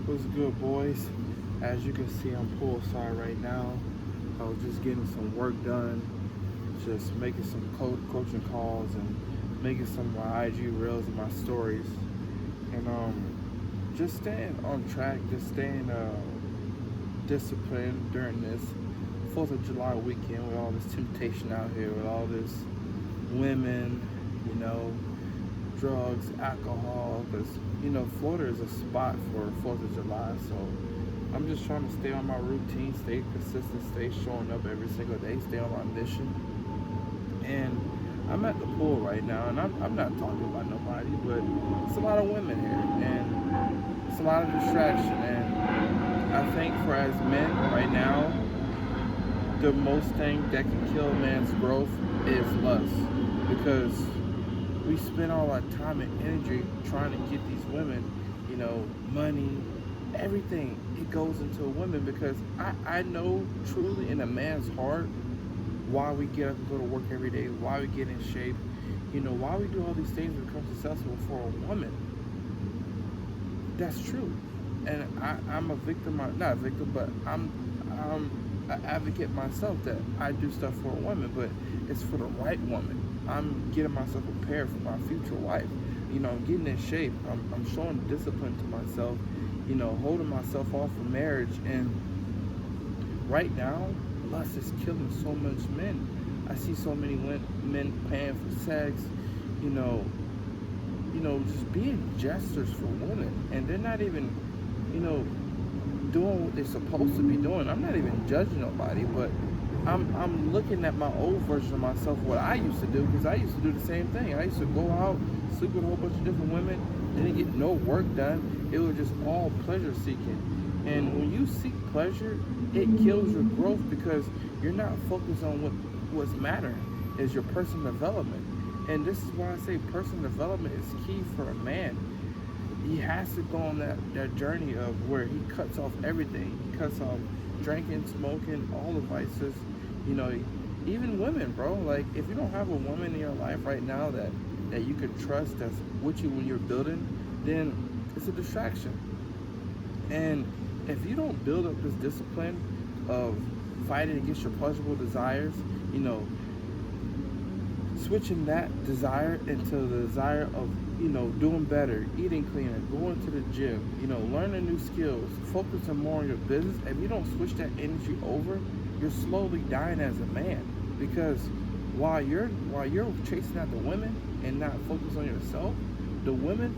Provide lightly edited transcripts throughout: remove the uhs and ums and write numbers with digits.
What's good, boys? As you can see, I'm poolside right now. I was just getting some work done, just making some coaching calls and making some of my IG reels and my stories, and just staying on track, just staying disciplined during this 4th of July weekend with all this temptation out here, with all this women, you know, drugs, alcohol, because Florida is a spot for 4th of July. So I'm just trying to stay on my routine, stay consistent, stay showing up every single day, stay on my mission. And I'm at the pool right now, and I'm not talking about nobody, but it's a lot of women here, and it's a lot of distraction. And I think for as men right now, the most thing that can kill a man's growth is lust, because we spend all our time and energy trying to get these women, money, everything. It goes into a woman, because I know truly in a man's heart why we get up and go to work every day, why we get in shape, why we do all these things to become successful for a woman. That's true. And I'm a victim, not a victim, but I'm an advocate myself that I do stuff for a woman, but it's for the right woman. I'm getting myself prepared for my future wife. I'm getting in shape. I'm showing discipline to myself, holding myself off for marriage. And right now, lust is killing so much men. I see so many men paying for sex, you know, just being gestures for women, and they're not even, you know, doing what they're supposed to be doing. I'm not even judging nobody, but I'm looking at my old version of myself, what I used to do, because I used to do the same thing. I used to go out, sleep with a whole bunch of different women, didn't get no work done. It was just all pleasure seeking. And when you seek pleasure, it kills your growth, because you're not focused on what's mattering is your personal development. And this is why I say personal development is key for a man. He has to go on that journey of where he cuts off everything. He cuts off drinking, smoking, all the vices. You know, even women, bro. Like, if you don't have a woman in your life right now that you can trust, that's with you when you're building, then it's a distraction. And if you don't build up this discipline of fighting against your pleasurable desires, switching that desire into the desire of, doing better, eating cleaner, going to the gym, learning new skills, focusing more on your business. If you don't switch that energy over, you're slowly dying as a man. Because while you're chasing after women and not focused on yourself, the women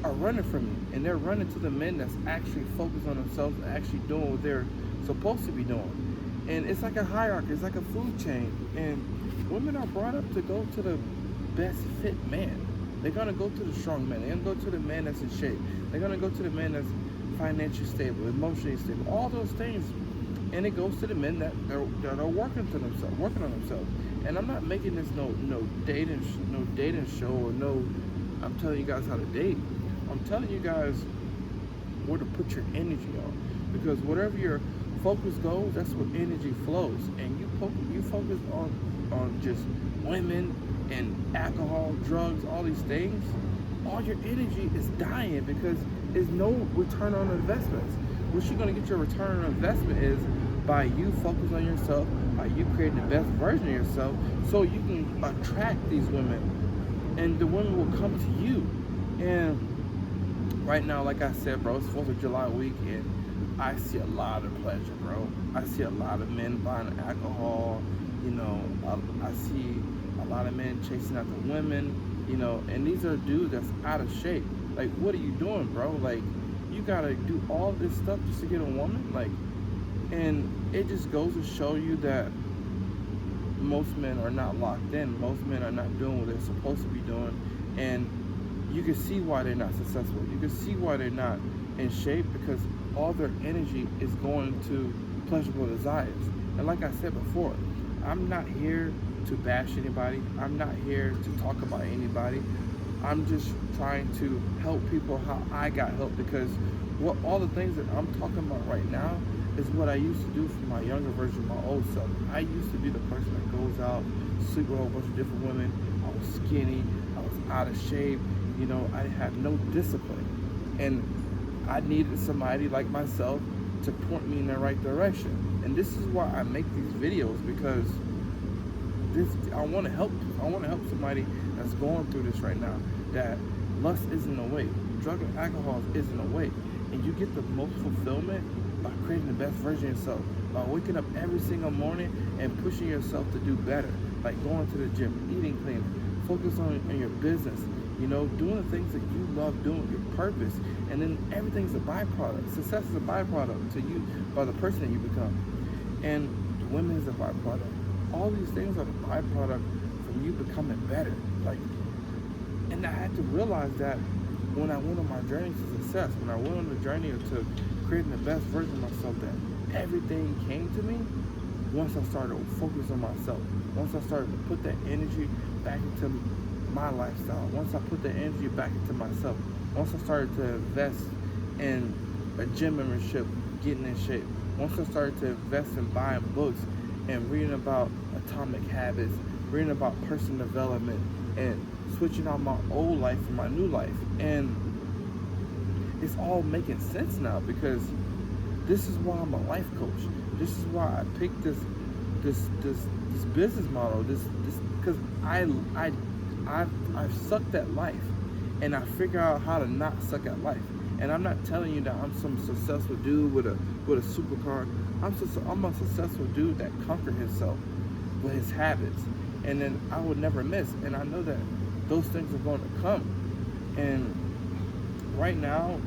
are running from you, and they're running to the men that's actually focused on themselves and actually doing what they're supposed to be doing. And it's like a hierarchy, it's like a food chain. And women are brought up to go to the best fit man. They're gonna go to the strong man. They're gonna go to the man that's in shape. They're gonna go to the man that's financially stable, emotionally stable, all those things. And it goes to the men that are working on themselves. And I'm not making this no dating show, or no, I'm telling you guys how to date. I'm telling you guys where to put your energy on, because whatever your focus goes, that's where energy flows. And you focus on just women and alcohol, drugs, all these things, all your energy is dying, because there's no return on investments. What you're gonna get your return on investment is by you focus on yourself, by you creating the best version of yourself, so you can attract these women, and the women will come to you. And right now, like I said, bro, it's 4th of July weekend. I see a lot of pleasure, bro. I see a lot of men buying alcohol. I see a lot of men chasing after women. And these are dudes that's out of shape. Like, what are you doing, bro? Like, you gotta do all this stuff just to get a woman? Like, and it just goes to show you that most men are not locked in. Most men are not doing what they're supposed to be doing. And you can see why they're not successful. You can see why they're not in shape, because all their energy is going to pleasurable desires. And like I said before, I'm not here to bash anybody. I'm not here to talk about anybody. I'm just trying to help people how I got help, because all the things that I'm talking about right now is what I used to do for my younger version, my old self. I used to be the person that goes out, sleep with a whole bunch of different women. I was skinny. I was out of shape. I had no discipline. And I needed somebody like myself to point me in the right direction. And this is why I make these videos, because this I want to help. I want to help somebody that's going through this right now. That lust isn't a way, drug and alcohol isn't a way, and you get the most fulfillment by creating the best version of yourself, by waking up every single morning and pushing yourself to do better, like going to the gym, eating clean, focus on your business, doing the things that you love doing, your purpose, and then everything's a byproduct. Success is a byproduct to you by the person that you become, and women is a byproduct. All these things are the byproduct from you becoming better. And I had to realize that when I went on my journey to success, when I went on the journey to creating the best version of myself, that everything came to me once I started to focus on myself. Once I started to put that energy back into my lifestyle. Once I put that energy back into myself. Once I started to invest in a gym membership, getting in shape. Once I started to invest in buying books and reading about atomic habits, reading about personal development, and switching out my old life for my new life. And it's all making sense now, because this is why I'm a life coach. This is why I picked this business model. This because I've sucked at life, and I figure out how to not suck at life. And I'm not telling you that I'm some successful dude with a supercar. I'm a successful dude that conquered himself with his habits, and then I would never miss. And I know that those things are going to come. And right now,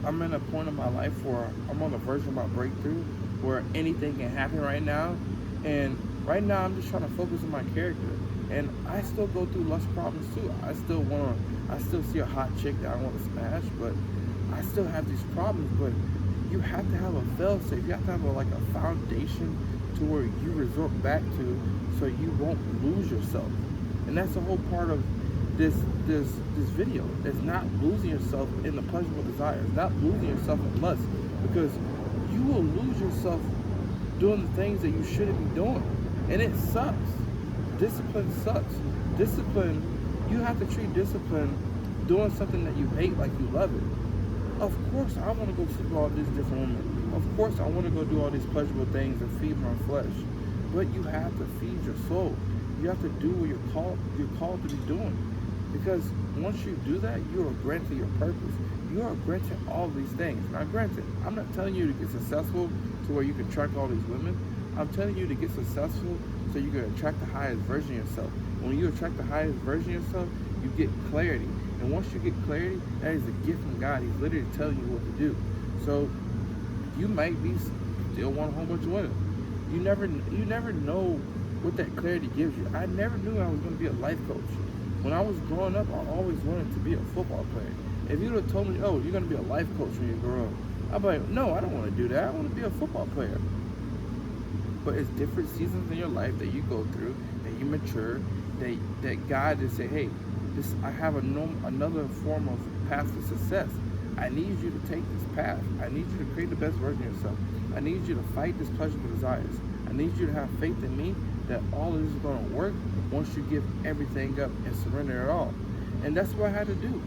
I'm in a point in my life where I'm on the verge of my breakthrough, where anything can happen right now. And right now, I'm just trying to focus on my character. And I still go through lust problems too. I still see a hot chick that I want to smash, but I still have these problems. But you have to have a fail-safe. You have to have a foundation to where you resort back to, so you won't lose yourself. And that's the whole part of this video. It's not losing yourself in the pleasurable desires, not losing yourself in lust, because you will lose yourself doing the things that you shouldn't be doing. And it sucks. Discipline sucks. Discipline, you have to treat discipline doing something that you hate like you love it. Of course I want to go sleep with all these different women. Of course I want to go do all these pleasurable things and feed my flesh. But you have to feed your soul. You have to do what you're called to be doing. Because once you do that, you are granted your purpose. You are granted all these things. Now granted, I'm not telling you to get successful to where you can attract all these women. I'm telling you to get successful so you can attract the highest version of yourself. When you attract the highest version of yourself, you get clarity. And once you get clarity, that is a gift from God. He's literally telling you what to do. So you might be still want a whole bunch of women. You never know what that clarity gives you. I never knew I was going to be a life coach. When I was growing up, I always wanted to be a football player. If you would have told me, oh, you're going to be a life coach when you grow up, I'd be like, no, I don't want to do that. I want to be a football player. But it's different seasons in your life that you go through, that you mature, that God just say, hey, I have another form of path to success. I need you to take this path. I need you to create the best version of yourself. I need you to fight this pleasurable desires. I need you to have faith in me that all of this is going to work once you give everything up and surrender it all. And that's what I had to do.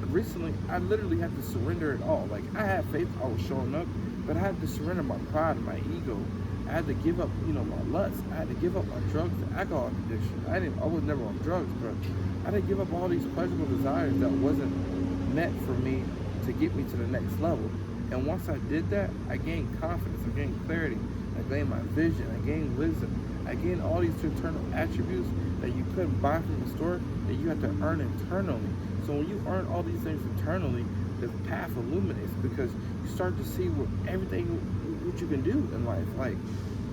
Recently, I literally had to surrender it all. Like, I had faith, I was showing up, but I had to surrender my pride and my ego. I had to give up, my lust. I had to give up my drugs and alcohol addiction. I was never on drugs, but I had to give up all these pleasurable desires that wasn't meant for me to get me to the next level. And once I did that, I gained confidence, I gained clarity, I gained my vision, I gained wisdom, I gained all these internal attributes that you couldn't buy from the store, that you have to earn internally. So when you earn all these things internally, the path illuminates, because you start to see what you can do in life. Like,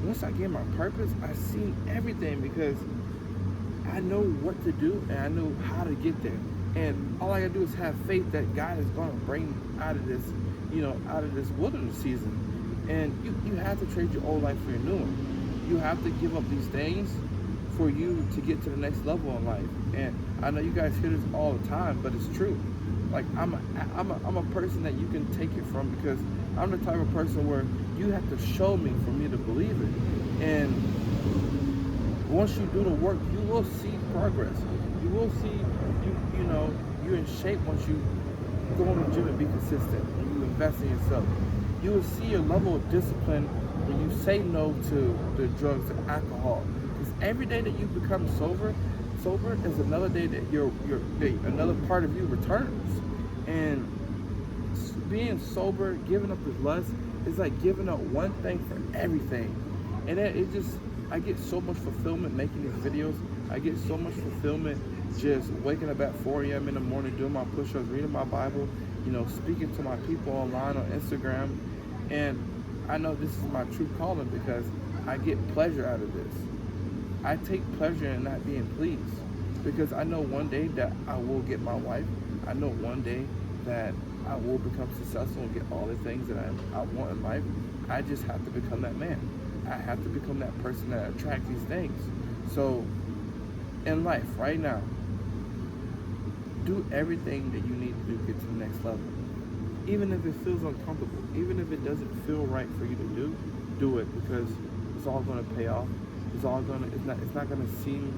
once I get my purpose, I seen everything, because I know what to do and I know how to get there. And all I gotta do is have faith that God is gonna bring me out of this, out of this wilderness season. And you have to trade your old life for your new one. You have to give up these things for you to get to the next level in life. And I know you guys hear this all the time, but it's true. Like, I'm a person that you can take it from, because I'm the type of person where you have to show me for me to believe it. And once you do the work, you will see progress. You will see you're in shape once go in the gym and be consistent, when you invest in yourself, you will see your level of discipline when you say no to the drugs and alcohol. Because every day that you become sober is another day that another part of you returns. And being sober, giving up his lust, is like giving up one thing for everything. And it just, I get so much fulfillment making these videos. I get so much fulfillment just waking up at 4 a.m. in the morning, doing my push-ups, reading my Bible, speaking to my people online on Instagram. And I know this is my true calling because I get pleasure out of this. I take pleasure in not being pleased because I know one day that I will get my wife. I know one day that I will become successful and get all the things that I want in life. I just have to become that man. I have to become that person that attracts these things. So in life right now, do everything that you need to do to get to the next level. Even if it feels uncomfortable, even if it doesn't feel right for you to do it because it's all going to pay off. It's not going to seem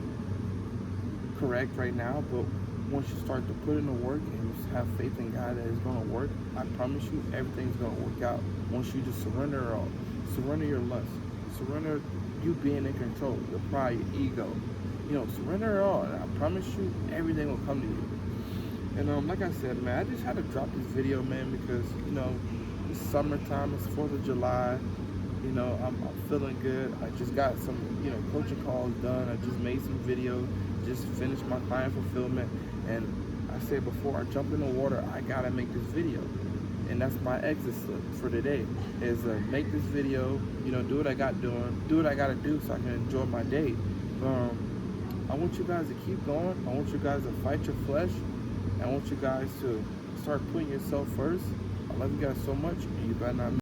correct right now, but once you start to put in the work and you have faith in God that it's going to work, I promise you everything's going to work out. Once you just surrender all, surrender your lust, surrender you being in control, your pride, your ego, surrender it all, and I promise you everything will come to you. And like I said, man, I just had to drop this video, man, because it's summertime, it's 4th of July. I'm feeling good. I just got some coaching calls done. I just made some videos, just finished my client fulfillment, and I said before I jump in the water, I gotta make this video. And that's my exit slip for today, is make this video, do what I got doing, do what I gotta do so I can enjoy my day. I want you guys to keep going. I want you guys to fight your flesh. I want you guys to start putting yourself first. I love you guys so much, and you better not